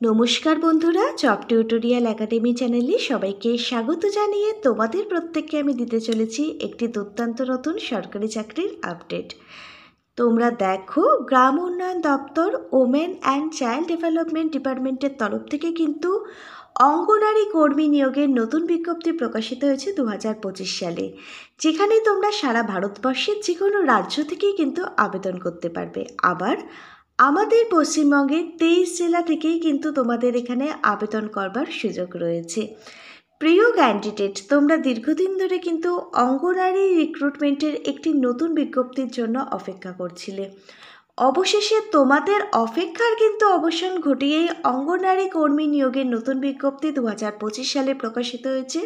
নমস্কার বন্ধুরা, job tutorial academy চ্যানেলে সবাইকে স্বাগত জানিয়ে তোমাদের প্রত্যেককে আমি দিতে চলেছি একটি দুর্দান্ত নতুন সরকারি চাকরির আপডেট। তোমরা দেখো, গ্রাম উন্নয়ন দপ্তর ওমেন অ্যান্ড চাইল্ড ডেভেলপমেন্ট ডিপার্টমেন্টের তরফ থেকে কিন্তু অঙ্গনারী কর্মী নিয়োগের নতুন বিজ্ঞপ্তি প্রকাশিত হয়েছে 2025 সালে, যেখানে তোমরা সারা ভারতবর্ষের যে কোনো রাজ্য থেকেই কিন্তু আবেদন করতে পারবে। আবার আমাদের পশ্চিমবঙ্গের 23 জেলা থেকেই কিন্তু তোমাদের এখানে আবেদন করবার সুযোগ রয়েছে। প্রিয় ক্যান্ডিডেট, তোমরা দীর্ঘদিন ধরে কিন্তু অঙ্গনারী রিক্রুটমেন্টের একটি নতুন বিজ্ঞপ্তির জন্য অপেক্ষা করছিলে। অবশেষে তোমাদের অপেক্ষার কিন্তু অবসান ঘটিয়েই অঙ্গনারী কর্মী নিয়োগের নতুন বিজ্ঞপ্তি 2025 সালে প্রকাশিত হয়েছে।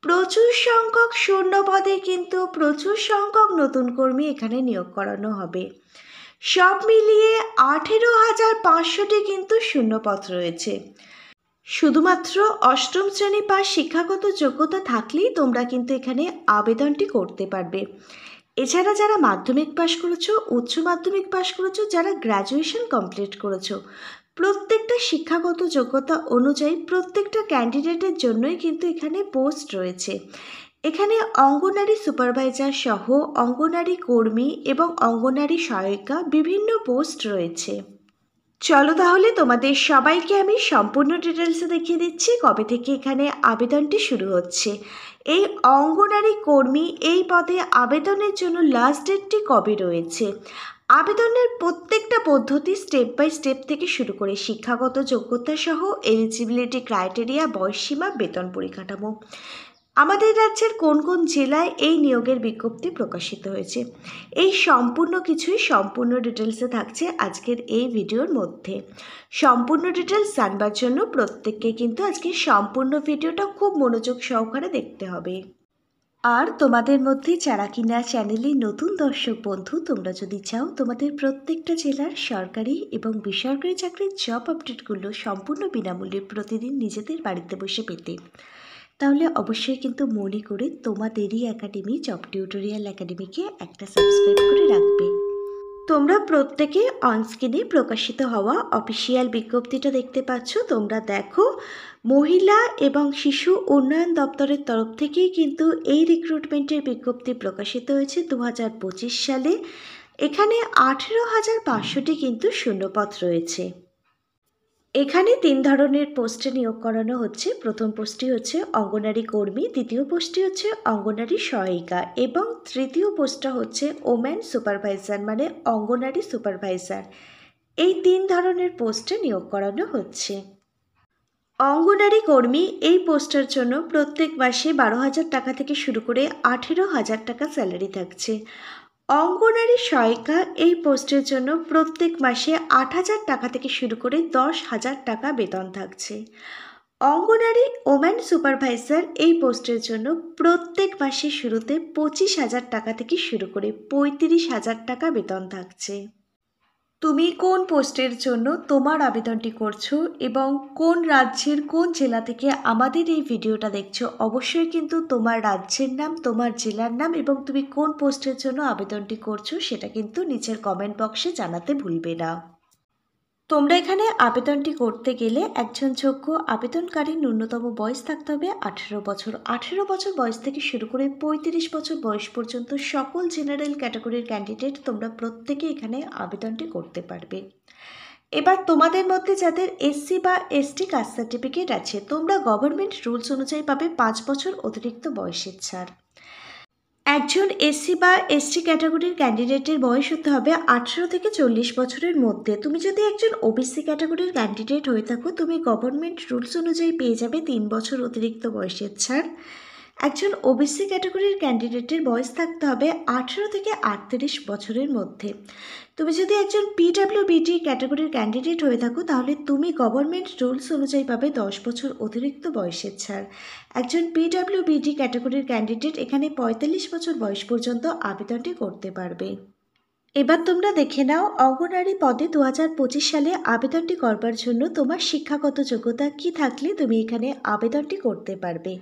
প্রচুর সংখ্যক শূন্য পদে কিন্তু প্রচুর সংখ্যক নতুন কর্মী এখানে নিয়োগ করানো হবে। সব মিলিয়ে 18,500টি কিন্তু শূন্যপদ রয়েছে। শুধুমাত্র অষ্টম শ্রেণী পাস শিক্ষাগত যোগ্যতা থাকলেই তোমরা কিন্তু এখানে আবেদনটি করতে পারবে। এছাড়া যারা মাধ্যমিক পাশ করেছো, উচ্চ মাধ্যমিক পাশ করেছো, যারা গ্র্যাজুয়েশন কমপ্লিট করেছো, প্রত্যেকটা শিক্ষাগত যোগ্যতা অনুযায়ী প্রত্যেকটা ক্যান্ডিডেটের জন্যই কিন্তু এখানে পোস্ট রয়েছে। এখানে অঙ্গনারী সুপারভাইজার সহ অঙ্গনারী কর্মী এবং অঙ্গনারী সহায়িকা বিভিন্ন পোস্ট রয়েছে। চলো তাহলে তোমাদের সবাইকে আমি সম্পূর্ণ ডিটেলসে দেখিয়ে দিচ্ছি কবে থেকে এখানে আবেদনটি শুরু হচ্ছে। এই অঙ্গনারী কর্মী এই পদে আবেদনের জন্য লাস্ট ডেটটি কবে রয়েছে, আবেদনের প্রত্যেকটা পদ্ধতি স্টেপ বাই স্টেপ থেকে শুরু করে শিক্ষাগত যোগ্যতা সহ এলিজিবিলিটি ক্রাইটেরিয়া, বয়সসীমা, বেতন পরিকাঠামো, আমাদের রাজ্যের কোন কোন জেলায় এই নিয়োগের বিজ্ঞপ্তি প্রকাশিত হয়েছে, এই সম্পূর্ণ কিছুই সম্পূর্ণ ডিটেলসে থাকছে আজকের এই ভিডিওর মধ্যে। সম্পূর্ণ ডিটেলস জানবার জন্য প্রত্যেককে কিন্তু আজকের সম্পূর্ণ ভিডিওটা খুব মনোযোগ সহকারে দেখতে হবে। আর তোমাদের মধ্যে যারা কিনা চ্যানেলে নতুন দর্শক বন্ধু, তোমরা যদি চাও তোমাদের প্রত্যেকটা জেলার সরকারি এবং বেসরকারি চাকরির জব আপডেটগুলো সম্পূর্ণ বিনামূল্যে প্রতিদিন নিজেদের বাড়িতে বসে পেতে, তাহলে অবশ্যই কিন্তু মনে করে তোমাদেরই একাডেমি জব টিউটোরিয়াল একাডেমিকে একটা সাবস্ক্রাইব করে রাখবে। তোমরা প্রত্যেকে অনস্ক্রিনে প্রকাশিত হওয়া অফিসিয়াল বিজ্ঞপ্তিটা দেখতে পাচ্ছ। তোমরা দেখো, মহিলা এবং শিশু উন্নয়ন দপ্তরের তরফ থেকেই কিন্তু এই রিক্রুটমেন্টের বিজ্ঞপ্তি প্রকাশিত হয়েছে 2025 সালে। এখানে 18,500টি কিন্তু শূন্যপদ রয়েছে। এখানে 3 ধরনের পোস্টে নিয়োগ করানো হচ্ছে। প্রথম পোস্টটি হচ্ছে অঙ্গনারী কর্মী, দ্বিতীয় পোস্টটি হচ্ছে অঙ্গনারী সহায়িকা এবং তৃতীয় পোস্টটা হচ্ছে ওম্যান সুপারভাইজার, মানে অঙ্গনারী সুপারভাইজার। এই 3 ধরনের পোস্টে নিয়োগ করানো হচ্ছে। অঙ্গনারী কর্মী এই পোস্টের জন্য প্রত্যেক মাসে 12,000 টাকা থেকে শুরু করে 18,000 টাকা স্যালারি থাকছে। অঙ্গনারী সহায়িকা এই পোস্টের জন্য প্রত্যেক মাসে 8,000 টাকা থেকে শুরু করে 10,000 টাকা বেতন থাকছে। অঙ্গনারী ওম্যান সুপারভাইজার এই পোস্টের জন্য প্রত্যেক মাসে শুরুতে 25,000 টাকা থেকে শুরু করে 35,000 টাকা বেতন থাকছে। তুমি কোন পোস্টের জন্য তোমার আবেদনটি করছো এবং কোন রাজ্যের কোন জেলা থেকে আমাদের এই ভিডিওটা দেখছো, অবশ্যই কিন্তু তোমার রাজ্যের নাম, তোমার জেলার নাম এবং তুমি কোন পোস্টের জন্য আবেদনটি করছো সেটা কিন্তু নিচের কমেন্ট বক্সে জানাতে ভুলবে না। তোমরা এখানে আবেদনটি করতে গেলে একজন যোগ্য আবেদনকারীর ন্যূনতম বয়স থাকতে হবে 18 বছর। 18 বছর বয়স থেকে শুরু করে 35 বছর বয়স পর্যন্ত সকল জেনারেল ক্যাটাগরির ক্যান্ডিডেট তোমরা প্রত্যেকে এখানে আবেদনটি করতে পারবে। এবার তোমাদের মধ্যে যাদের এসসি বা এসটি কাস্ট সার্টিফিকেট আছে, তোমরা গভর্নমেন্ট রুলস অনুযায়ী পাবে 5 বছর অতিরিক্ত বয়সের ছাড়। একজন এসসি বা এসটি ক্যাটাগরির ক্যান্ডিডেটের বয়স হতে হবে 18 থেকে 40 বছরের মধ্যে। তুমি যদি একজন ওবিসি ক্যাটাগরির ক্যান্ডিডেট হয়ে থাকো, তুমি গভর্নমেন্ট রুলস অনুযায়ী পেয়ে যাবে 3 বছর অতিরিক্ত বয়সের ছাড়। একজন ওবিসি ক্যাটাগরির ক্যান্ডিডেটের বয়স থাকতে হবে 18 থেকে 38 বছরের মধ্যে। তুমি যদি একজন পিডব্লিউবিডি ক্যাটাগরির ক্যান্ডিডেট হয়ে থাকো, তাহলে তুমি গভর্নমেন্ট রুলস অনুযায়ী পাবে 10 বছর অতিরিক্ত বয়সের ছাড়। একজন পিডব্লিউবিডি ক্যাটাগরির ক্যান্ডিডেট এখানে 45 বছর বয়স পর্যন্ত আবেদনটি করতে পারবে। এবার তোমরা দেখে নাও, অঙ্গনারী পদে 2025 সালে আবেদনটি করবার জন্য তোমার শিক্ষাগত যোগ্যতা কি থাকলে তুমি এখানে আবেদনটি করতে পারবে।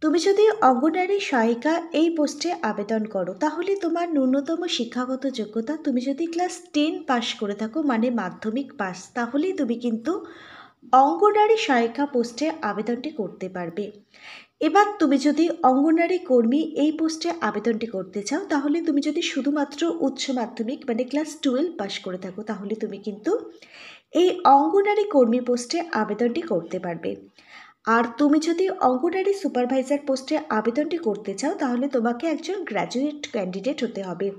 তুমি যদি অঙ্গনারী সহায়িকা এই পোস্টে আবেদন করো, তাহলে তোমার ন্যূনতম শিক্ষাগত যোগ্যতা, তুমি যদি ক্লাস 10 পাস করে থাকো মানে মাধ্যমিক পাস, তাহলেই তুমি কিন্তু অঙ্গনারী সহায়িকা পোস্টে আবেদনটি করতে পারবে। এবার তুমি যদি অঙ্গনারী কর্মী এই পোস্টে আবেদনটি করতে চাও, তাহলে তুমি যদি শুধুমাত্র উচ্চ মাধ্যমিক মানে ক্লাস 12 পাস করে থাকো, তাহলে তুমি কিন্তু এই অঙ্গনারী কর্মী পোস্টে আবেদনটি করতে পারবে। আর তুমি যদি অঙ্গনারী সুপারভাইজার পোস্টে আবেদনটি করতে চাও, তাহলে তোমাকে একজন গ্র্যাজুয়েট ক্যান্ডিডেট হতে হবে।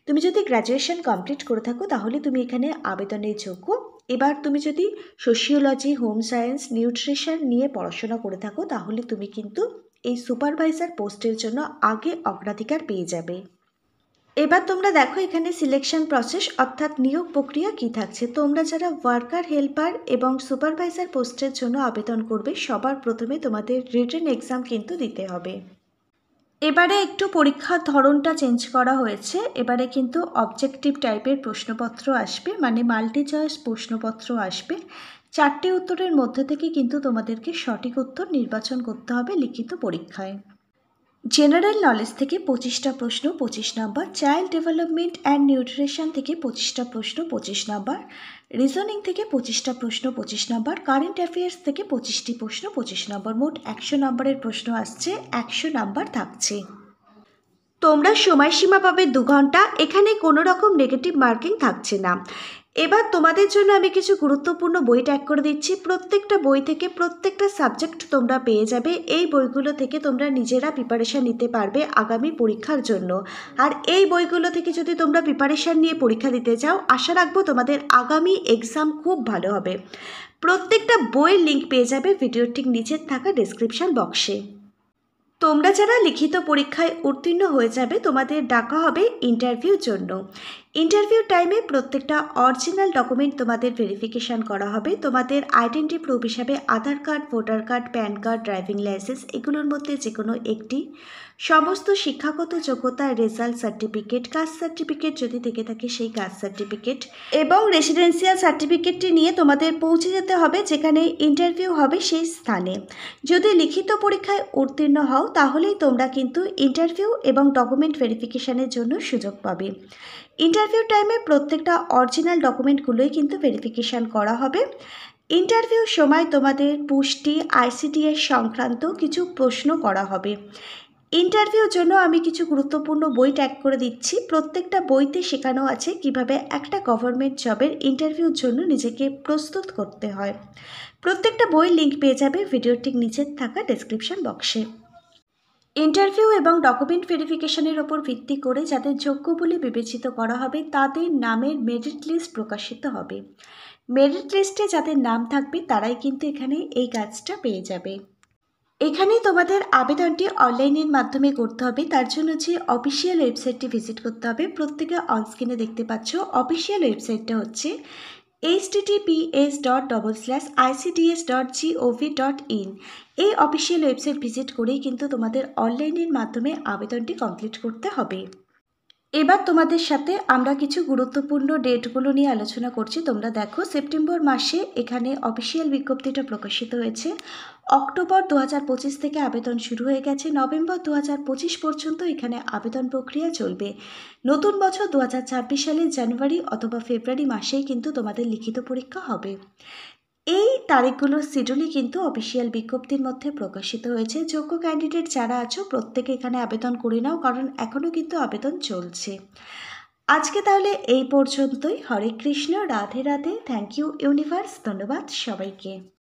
তুমি যদি গ্র্যাজুয়েশন কমপ্লিট করে থাকো, তাহলে তুমি এখানে আবেদনের যোগ্য। এবার তুমি যদি সোশিওলজি, হোম সায়েন্স, নিউট্রিশন নিয়ে পড়াশোনা করে থাকো, তাহলে তুমি কিন্তু এই সুপারভাইজার পোস্টের জন্য আগে অগ্রাধিকার পেয়ে যাবে। এবার তোমরা দেখো এখানে সিলেকশন প্রসেস অর্থাৎ নিয়োগ প্রক্রিয়া কি থাকছে। তোমরা যারা ওয়ার্কার, হেল্পার এবং সুপারভাইজার পোস্টের জন্য আবেদন করবে, সবার প্রথমে তোমাদের রিটেন এক্সাম কিন্তু দিতে হবে। এবারে একটু পরীক্ষার ধরনটা চেঞ্জ করা হয়েছে। এবারে কিন্তু অবজেক্টিভ টাইপের প্রশ্নপত্র আসবে, মানে মাল্টি চয়েস প্রশ্নপত্র আসবে। 4টে উত্তরের মধ্যে থেকে কিন্তু তোমাদেরকে সঠিক উত্তর নির্বাচন করতে হবে লিখিত পরীক্ষায়। জেনারেল নলেজ থেকে 25টা প্রশ্ন 25 নম্বর, চাইল্ড ডেভেলপমেন্ট অ্যান্ড নিউট্রিশন থেকে 25টা প্রশ্ন 25 নম্বর, রিজনিং থেকে 25টা প্রশ্ন 25 নম্বর, কারেন্ট অ্যাফেয়ার্স থেকে 25টি প্রশ্ন 25 নম্বর। মোট 100 নম্বরের প্রশ্ন আসছে, 100 নম্বর থাকছে। তোমরা সময়সীমা পাবে 2 ঘন্টা, এখানে কোনো রকম নেগেটিভ মার্কিং থাকছে না। এবার তোমাদের জন্য আমি কিছু গুরুত্বপূর্ণ বই ট্যাগ করে দিচ্ছি। প্রত্যেকটা বই থেকে প্রত্যেকটা সাবজেক্ট তোমরা পেয়ে যাবে। এই বইগুলো থেকে তোমরা নিজেরা প্রিপারেশান নিতে পারবে আগামী পরীক্ষার জন্য। আর এই বইগুলো থেকে যদি তোমরা প্রিপারেশান নিয়ে পরীক্ষা দিতে চাও, আশা রাখবো তোমাদের আগামী এক্সাম খুব ভালো হবে। প্রত্যেকটা বইয়ের লিঙ্ক পেয়ে যাবে ভিডিওর ঠিক নিচের থাকা ডেসক্রিপশন বক্সে। তোমরা যারা লিখিত পরীক্ষায় উত্তীর্ণ হয়ে যাবে, তোমাদের ডাকা হবে ইন্টারভিউর জন্য। ইন্টারভিউ টাইমে প্রত্যেকটা অরিজিনাল ডকুমেন্ট তোমাদের ভেরিফিকেশান করা হবে। তোমাদের আইডেন্টি প্রুফ হিসাবে Aadhaar card, voter card, PAN card, driving licence এগুলোর মধ্যে যে কোনো একটি, সমস্ত শিক্ষাগত যোগ্যতা, রেজাল্ট সার্টিফিকেট, কাস্ট সার্টিফিকেট যদি থেকে থাকে সেই কাস্ট সার্টিফিকেট এবং রেসিডেন্সিয়াল সার্টিফিকেটটি নিয়ে তোমাদের পৌঁছে যেতে হবে যেখানে ইন্টারভিউ হবে সেই স্থানে। যদি লিখিত পরীক্ষায় উত্তীর্ণ হও, তাহলেই তোমরা কিন্তু ইন্টারভিউ এবং ডকুমেন্ট ভেরিফিকেশানের জন্য সুযোগ পাবে। ইন্টারভিউ টাইমে প্রত্যেকটা অরিজিনাল ডকুমেন্টগুলোই কিন্তু ভেরিফিকেশান করা হবে। ইন্টারভিউ সময় তোমাদের পুষ্টি, ICDS সংক্রান্ত কিছু প্রশ্ন করা হবে। ইন্টারভিউর জন্য আমি কিছু গুরুত্বপূর্ণ বই ট্যাগ করে দিচ্ছি। প্রত্যেকটা বইতে শেখানো আছে কিভাবে একটা গভর্নমেন্ট জবের ইন্টারভিউর জন্য নিজেকে প্রস্তুত করতে হয়। প্রত্যেকটা বইয়ের লিঙ্ক পেয়ে যাবে ভিডিওর ঠিক নিচে থাকা ডেসক্রিপশন বক্সে। ইন্টারভিউ এবং ডকুমেন্ট ভেরিফিকেশনের ওপর ভিত্তি করে যাদের যোগ্য বলে বিবেচিত করা হবে, তাদের নামের মেরিট লিস্ট প্রকাশিত হবে। মেরিট লিস্টে যাদের নাম থাকবে তারাই কিন্তু এখানে এই কাজটা পেয়ে যাবে। এখানে তোমাদের আবেদনটি অনলাইনের মাধ্যমে করতে হবে। তার জন্য যে অফিসিয়াল ওয়েবসাইটটি ভিজিট করতে হবে, প্রত্যেকে অনস্ক্রিনে দেখতে পাচ্ছ। অফিসিয়াল ওয়েবসাইটটা হচ্ছে https://icds.gov.in। এই অফিসিয়াল ওয়েবসাইট ভিজিট করেই কিন্তু তোমাদের অনলাইনের মাধ্যমে আবেদনটি কমপ্লিট করতে হবে। এবার তোমাদের সাথে আমরা কিছু গুরুত্বপূর্ণ ডেটগুলো নিয়ে আলোচনা করছি। তোমরা দেখো, সেপ্টেম্বর মাসে এখানে অফিসিয়াল বিজ্ঞপ্তিটা প্রকাশিত হয়েছে। অক্টোবর 2025 থেকে আবেদন শুরু হয়ে গেছে। নভেম্বর 2025 পর্যন্ত এখানে আবেদন প্রক্রিয়া চলবে। নতুন বছর 2026 সালের জানুয়ারি অথবা ফেব্রুয়ারি মাসেই কিন্তু তোমাদের লিখিত পরীক্ষা হবে। এই তারিখগুলোর শিডিউলই কিন্তু অফিসিয়াল বিজ্ঞপ্তির মধ্যে প্রকাশিত হয়েছে। যোগ্য ক্যান্ডিডেট যারা আছো প্রত্যেকে এখানে আবেদন করে নাও, কারণ এখনও কিন্তু আবেদন চলছে। আজকে তাহলে এই পর্যন্তই। Hare Krishna, Radhe Radhe, thank you universe, ধন্যবাদ সবাইকে।